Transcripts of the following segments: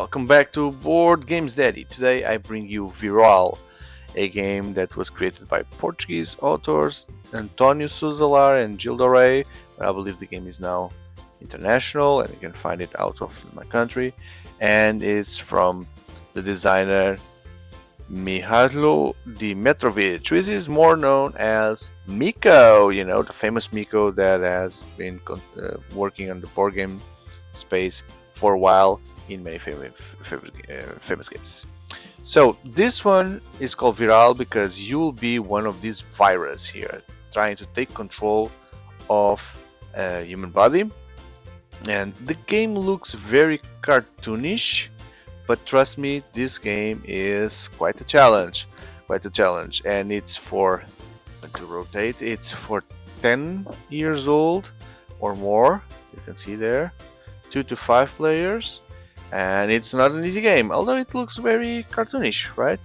welcome back to Board Games Daddy. Today I bring you Viral, a game that was created by Portuguese authors António Suzalar and Gilda Ray, but I believe the game is now international and you can find it out of my country, and it's from the designer Mihailo Dimitrovic, which is more known as Miko, the famous Miko that has been working on the board game space for a while in many famous games. So this one is called Viral because you'll be one of these virus here, trying to take control of a human body. And the game looks very cartoonish, but trust me, this game is quite a challenge. And it's for, to rotate, it's for 10 years old or more. You can see there, 2 to 5 players. And it's not an easy game, although it looks very cartoonish, right?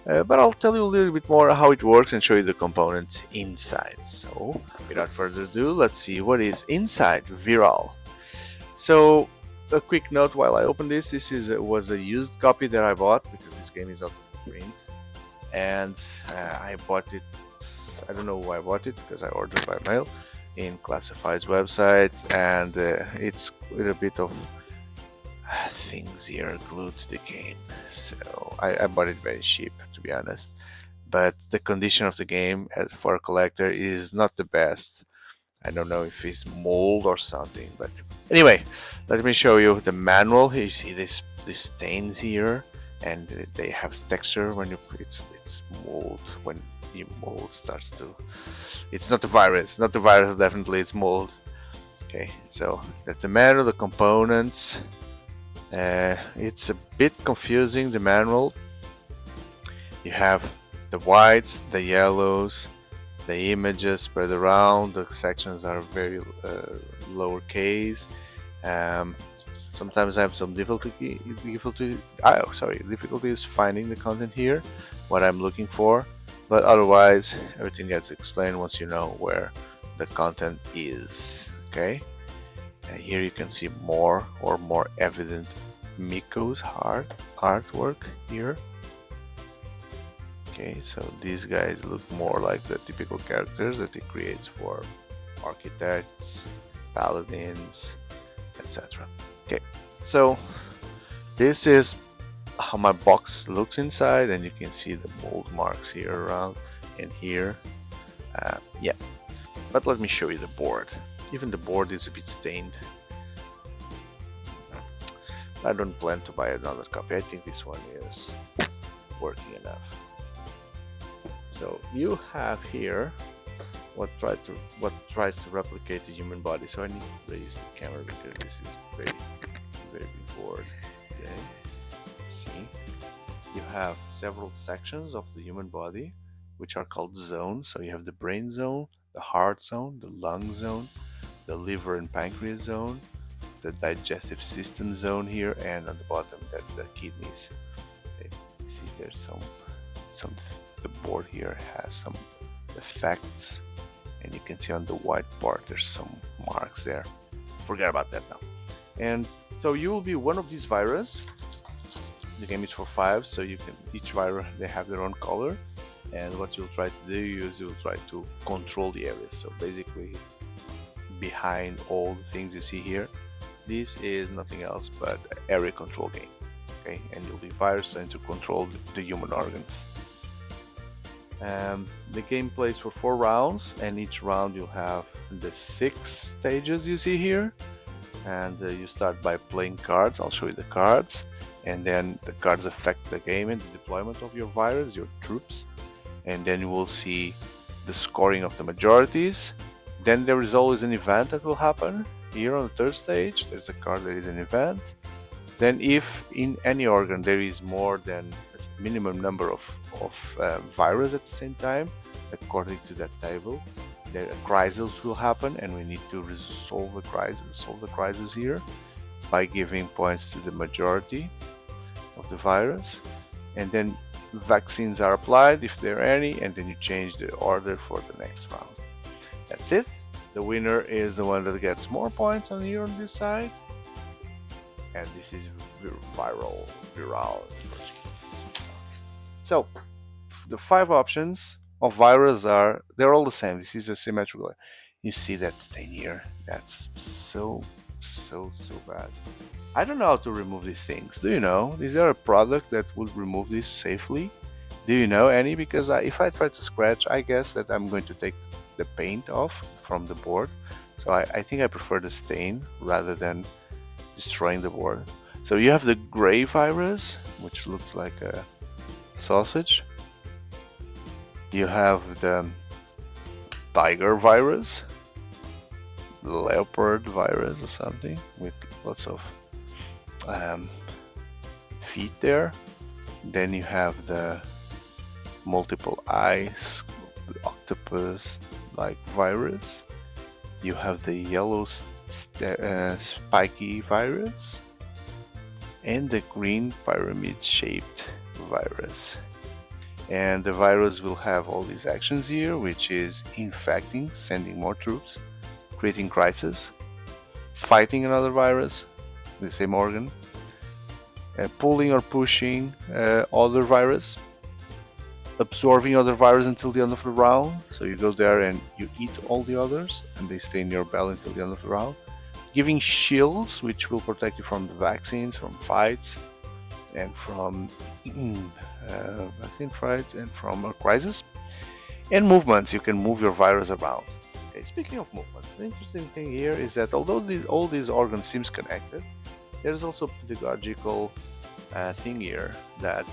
But I'll tell you a little bit more how it works and show you the components inside. So, without further ado, let's see what is inside Viral. So, a quick note while I open this was a used copy that I bought because this game is out of print. And I bought it, I don't know why I bought it, because I ordered by mail in classifieds websites, and it's with a bit of things here glued to the game, so I bought it very cheap, to be honest. But the condition of the game for a collector is not the best. I don't know if it's mold or something, but anyway, let me show you the manual. You see these stains here, and they have texture when it's mold. When you mold starts to, it's not the virus, definitely it's mold. Okay, so that's the manual, the components. It's a bit confusing, the manual. You have the whites, the yellows, the images spread around. The sections are very lowercase. Sometimes I have some difficulties finding the content here, what I'm looking for. But otherwise, everything gets explained once you know where the content is. Okay. And here you can see more evident Miko's artwork here. Okay, so these guys look more like the typical characters that he creates for architects, paladins, etc. Okay, so this is how my box looks inside, and you can see the mold marks here around and here. Yeah, but let me show you the board. Even the board is a bit stained. I don't plan to buy another copy. I think this one is working enough. So you have here what tries to replicate the human body. So I need to raise the camera because this is very big board. Okay. See, you have several sections of the human body, which are called zones. So you have the brain zone, the heart zone, the lung zone, the liver and pancreas zone, the digestive system zone here, and on the bottom the kidneys. Okay. You see there's some the board here has some effects, and you can see on the white part there's some marks there. Forget about that now. And so you will be one of these virus. The game is for 5, so you can, each virus, they have their own color, and what you'll try to do is you'll try to control the areas. So basically, behind all the things you see here, this is nothing else but an area control game. Okay, and you'll be virus trying to control the human organs. The game plays for 4 rounds, and each round you'll have the 6 stages you see here. And you start by playing cards. I'll show you the cards, and then the cards affect the game and the deployment of your virus, your troops. And then you will see the scoring of the majorities. Then there is always an event that will happen. Here on the 3rd stage, there's a card that is an event. Then if in any organ there is more than a minimum number of virus at the same time, according to that table, there a crisis will happen, and we need to solve the crisis here by giving points to the majority of the virus. And then vaccines are applied if there are any, and then you change the order for the next round. That's it. The winner is the one that gets more points on here on this side. And this is viral in Portuguese. So the 5 options of virus are, they're all the same. This is a symmetrical. You see that stain here? That's so bad. I don't know how to remove these things. Do you know? Is there a product that would remove this safely? Do you know any? Because if I try to scratch, I guess that I'm going to take the paint off from the board. So I think I prefer the stain rather than destroying the board. So you have the gray virus, which looks like a sausage. You have the tiger virus, leopard virus or something with lots of feet there. Then you have the multiple eyes octopus like virus. You have the yellow spiky virus and the green pyramid shaped virus. And the virus will have all these actions here, which is infecting, sending more troops, creating crisis, fighting another virus, the same organ, pulling or pushing other virus, absorbing other virus until the end of the round. So you go there and you eat all the others and they stay in your belly until the end of the round. Giving shields, which will protect you from the vaccines, from fights, and from vaccine fights, and from a crisis. And movements, you can move your virus around. Okay, speaking of movement, the interesting thing here is that although all these organs seems connected, there's also a pedagogical thing here that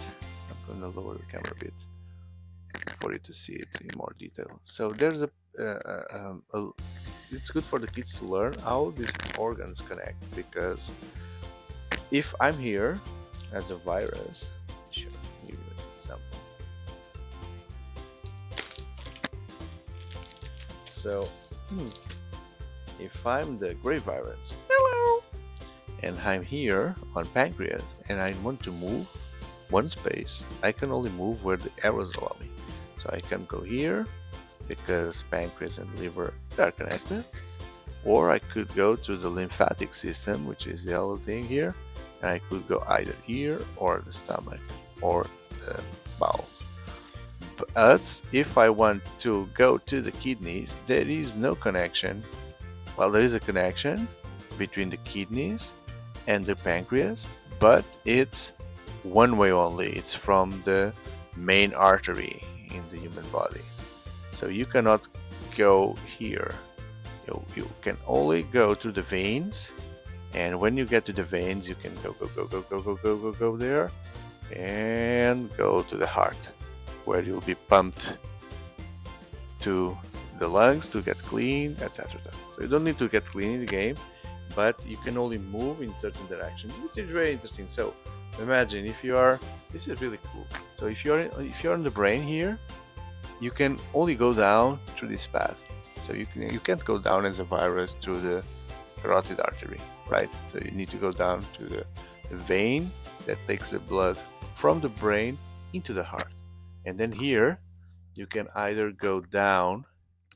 I'm going to lower the camera a bit for you to see it in more detail. So there's it's good for the kids to learn how these organs connect, because if I'm here as a virus, sure, I'll give you an example. So if I'm the gray virus, hello, and I'm here on pancreas and I want to move one space, I can only move where the arrows allow me. So I can go here because pancreas and liver are connected, or I could go to the lymphatic system, which is the other thing here, and I could go either here or the stomach or the bowels. But if I want to go to the kidneys, there is no connection. Well, there is a connection between the kidneys and the pancreas, but it's one way only. It's from the main artery in the human body. So you cannot go here. You can only go to the veins, and when you get to the veins, you can go there and go to the heart, where you'll be pumped to the lungs to get clean, etc. So you don't need to get clean in the game, but you can only move in certain directions, which is very interesting. So imagine if you are, this is really cool. So if you're in the brain here, you can only go down through this path. So you can't go down as a virus through the carotid artery, right? So you need to go down to the vein that takes the blood from the brain into the heart. And then here you can either go down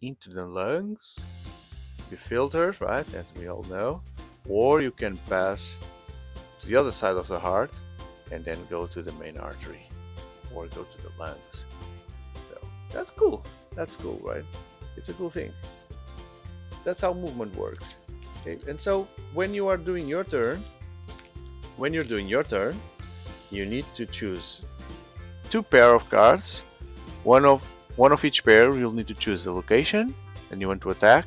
into the lungs, be filtered, right, as we all know, or you can pass to the other side of the heart and then go to the main artery or go to the lungs. So that's cool. That's cool, right? It's a cool thing. That's how movement works. Okay, and so when you are doing your turn, you need to choose 2 pair of cards. One of each pair. You'll need to choose the location and you want to attack,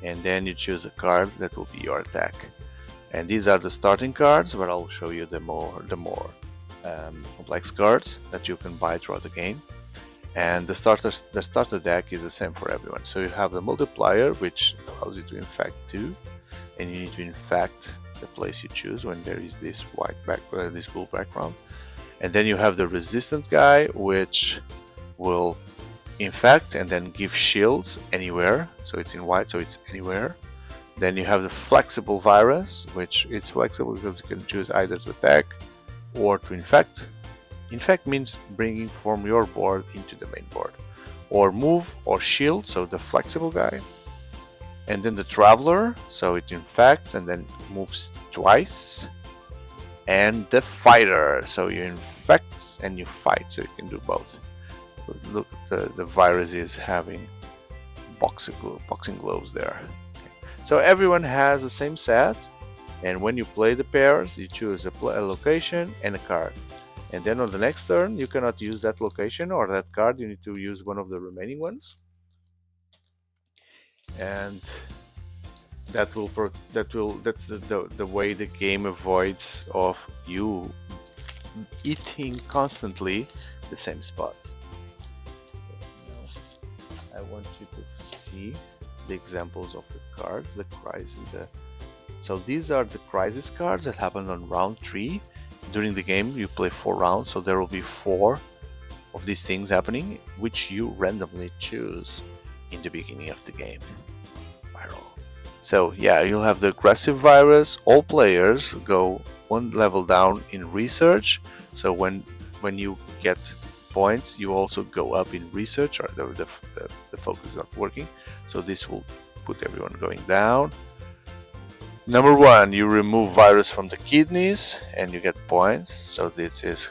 and then you choose a card that will be your attack. And these are the starting cards, but I'll show you the more complex cards that you can buy throughout the game. And the starter deck is the same for everyone. So you have the multiplier, which allows you to infect 2, and you need to infect the place you choose when there is this this blue background. And then you have the resistant guy, which will infect and then give shields anywhere. So it's in white, so it's anywhere. Then you have the flexible virus, which is flexible because you can choose either to attack or to infect. Infect means bringing from your board into the main board, or move or shield, so the flexible guy. And then the traveler, so it infects and then moves twice. and the fighter. So you infect and you fight, so you can do both. Look, the virus is having boxing gloves there. So everyone has the same set, and when you play the pairs, you choose a location and a card. And then on the next turn, you cannot use that location or that card. You need to use one of the remaining ones, and that's the way the game avoids of you eating constantly the same spot. Now, I want you to see the examples of the cards, the crisis. So these are the crisis cards that happen on round 3. During the game, you play 4 rounds, so there will be 4 of these things happening, which you randomly choose in the beginning of the game. So yeah, you'll have the aggressive virus. All players go 1 level down in research. So when you get points, you also go up in research, or the focus is not working. So this will put everyone going down. Number 1, you remove virus from the kidneys and you get points. So this is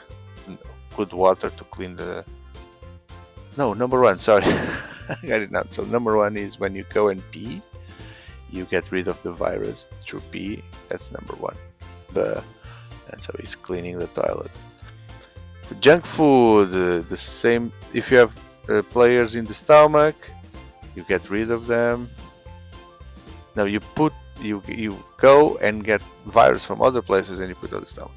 good water to clean the... No, number 1, sorry. I got it now. So number 1 is when you go and pee, you get rid of the virus through pee. That's number 1. And so he's cleaning the toilet. For junk food, the same. If you have players in the stomach, you get rid of them. Now you go and get virus from other places and you put on the stomach.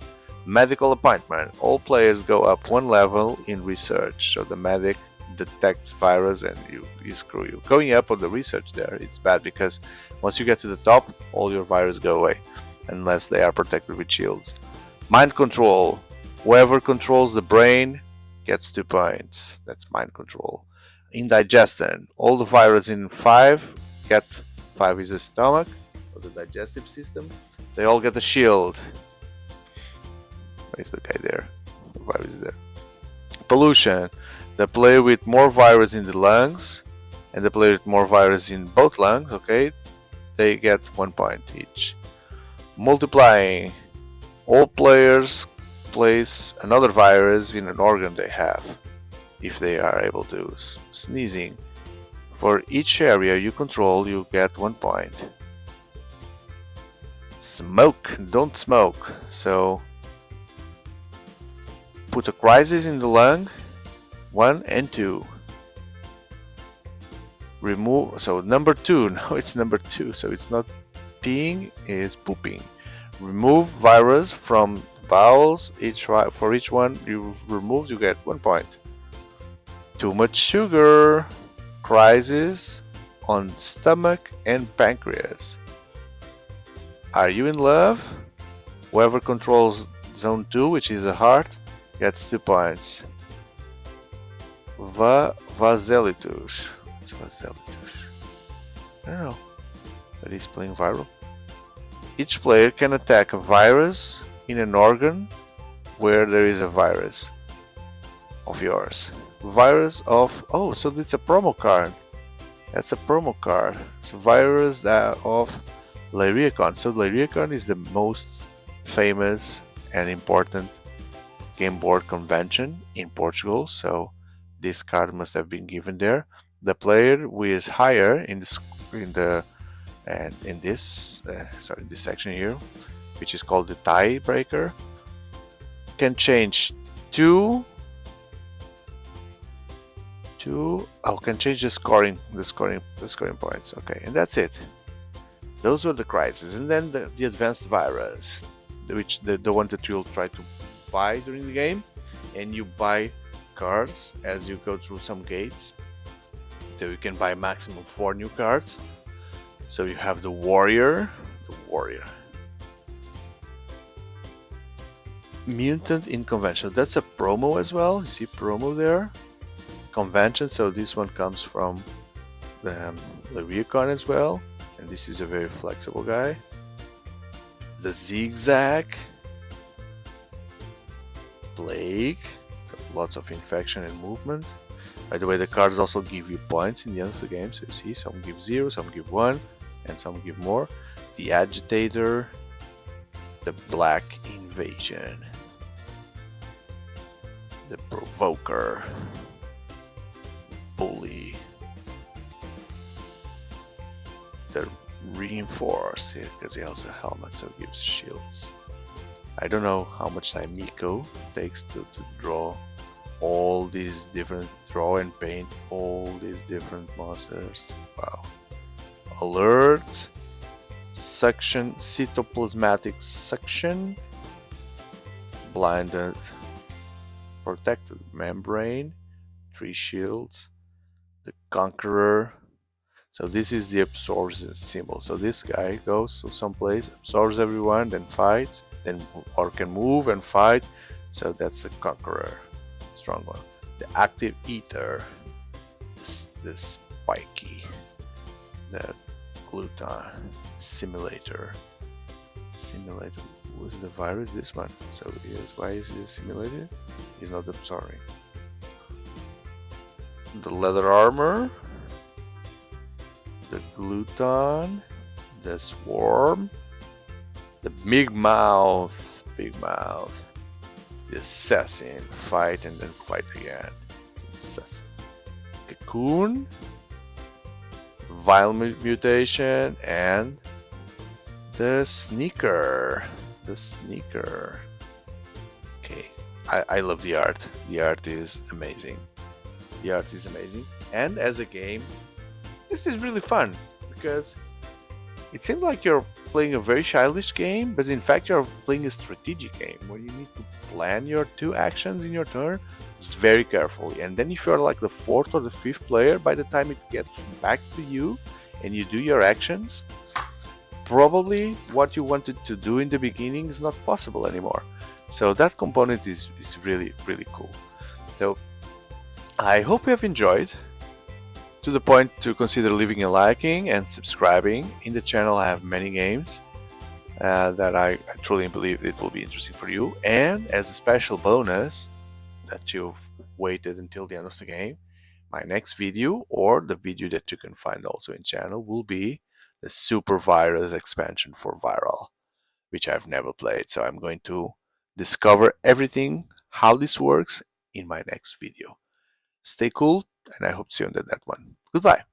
Medical appointment. All players go up 1 level in research. So the medic detects virus and you screw you. Going up on the research there, it's bad because once you get to the top, all your virus go away unless they are protected with shields. Mind control. Whoever controls the brain gets 2 points. That's mind control. Indigestion. All the virus in 5 get 5 is the stomach or the digestive system. They all get a shield. Where's the guy there? The virus is there. Pollution. The player with more virus in the lungs and the player with more virus in both lungs, okay, they get 1 point each. Multiplying. All players place another virus in an organ they have, if they are able to. Sneezing. For each area you control, you get 1 point. Smoke. Don't smoke. So put a crisis in the lung. 1 and 2. Remove. So number 2. Now it's number 2. So it's not peeing, it's pooping. Remove virus from bowels. For each one you remove, you get 1 point. Too much sugar. Crisis on stomach and pancreas. Are you in love? Whoever controls zone 2, which is the heart, gets 2 points. Vaselitus. What's vaselitus? I don't know. But he's playing viral. Each player can attack a virus in an organ where there is a virus of yours. Virus of... Oh, so it's a promo card. That's a promo card. It's a virus of Lariacon. So Lariacon is the most famous and important game board convention in Portugal. So this card must have been given there. The player who is higher in this section here, which is called the tiebreaker, can change can change the scoring points. Okay, and that's it. Those were the crises, and then the advanced virus, which the one that you'll try to buy during the game, and you buy cards as you go through some gates. So you can buy maximum 4 new cards. So you have the warrior. Mutant in convention. That's a promo as well. You see promo there. Convention. So this one comes from the Recon as well. And this is a very flexible guy. The zigzag. Plague. Lots of infection and movement. By the way, the cards also give you points in the end of the game. So you see, some give 0, some give 1, and some give more. The agitator. The black Evasion. The Provoker. Bully. The Reinforce, here because he has a helmet, so gives shields. I don't know how much time Nico takes to draw all these different, draw and paint all these different monsters. Wow. Alert. Suction, cytoplasmatic suction. Blinded. Protected membrane. 3 shields. The Conqueror. So this is the absorbs symbol. So this guy goes to some place, absorbs everyone, then fights, then or can move and fight. So that's the Conqueror, strong one. The Active Ether, the Spiky, the Gluton, Simulator. Who's the virus? This one. So why is he simulated? He's not absorbing. The Leather Armor. The Gluton, the Swarm, the Big Mouth, the Assassin, fight and then fight again. It's an assassin. Cocoon, Vile Mutation, and the Sneaker. Okay, I love the art. The art is amazing. And as a game, this is really fun because it seems like you're playing a very childish game, but in fact you're playing a strategic game where you need to plan your 2 actions in your turn very carefully. And then if you're like the 4th or the 5th player, by the time it gets back to you and you do your actions, probably what you wanted to do in the beginning is not possible anymore. So that component is really cool. So I hope you have enjoyed, to the point to consider leaving a liking and subscribing. In the channel I have many games that I truly believe it will be interesting for you, and as a special bonus that you've waited until the end of the game, my next video, or the video that you can find also in channel, will be the Super Virus expansion for Viral, which I've never played. So I'm going to discover everything, how this works, in my next video. Stay cool, and I hope to see you on that one. Goodbye.